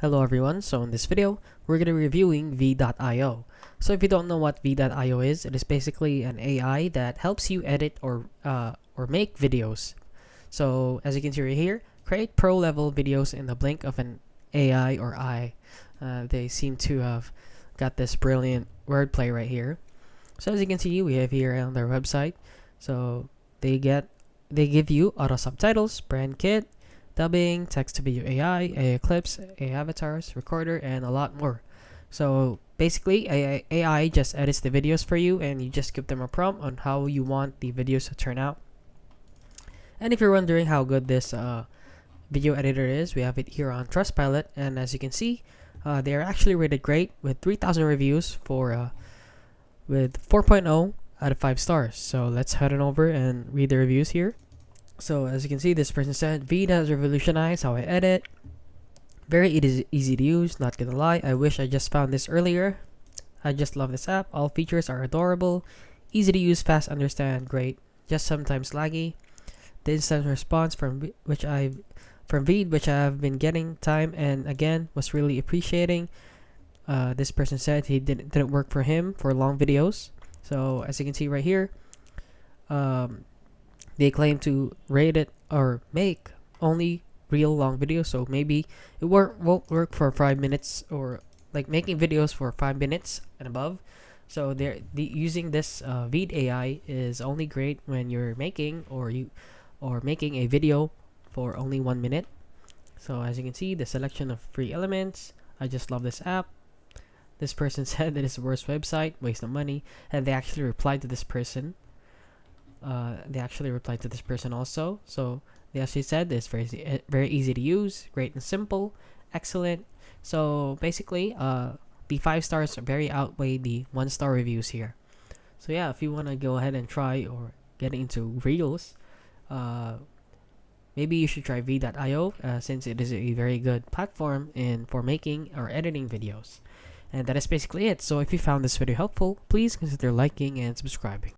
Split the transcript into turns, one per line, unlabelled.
Hello everyone, so in this video, we're going to be reviewing v.io. So if you don't know what v.io is, it is basically an AI that helps you edit or make videos. So as you can see right here, create pro level videos in the blink of an AI or eye. They seem to have got this brilliant wordplay right here. So as you can see, we have here on their website. So they give you auto subtitles, brand kit, dubbing, text-to-video AI clips, AI avatars, recorder, and a lot more. So basically, AI just edits the videos for you, and you just give them a prompt on how you want the videos to turn out. And if you're wondering how good this video editor is, we have it here on Trustpilot, and as you can see, they are actually rated great with 3,000 reviews with 4.0 out of 5 stars. So let's head on over and read the reviews here. So as you can see, this person said, V has revolutionized how I edit. Very easy to use, not gonna lie. I wish I just found this earlier. I just love this app. All features are adorable. Easy to use, fast understand, great. Just sometimes laggy. The instant response from V, which I've been getting time and again was really appreciating. This person said he didn't work for him for long videos. So as you can see right here, they claim to rate it or make only real long videos, so maybe it won't work for 5 minutes or like making videos for 5 minutes and above. So using this Vid AI is only great when you're making making a video for only 1 minute. So as you can see, the selection of free elements. I just love this app. This person said that it's the worst website, waste of money, and they actually replied to this person. Also. So they actually said it's very easy to use, great and simple, excellent. So basically, the 5 stars very outweigh the 1-star reviews here. So yeah, if you want to go ahead and try or get into Reels, maybe you should try v.io since it is a very good platform for making or editing videos. And that is basically it. So if you found this video helpful, please consider liking and subscribing.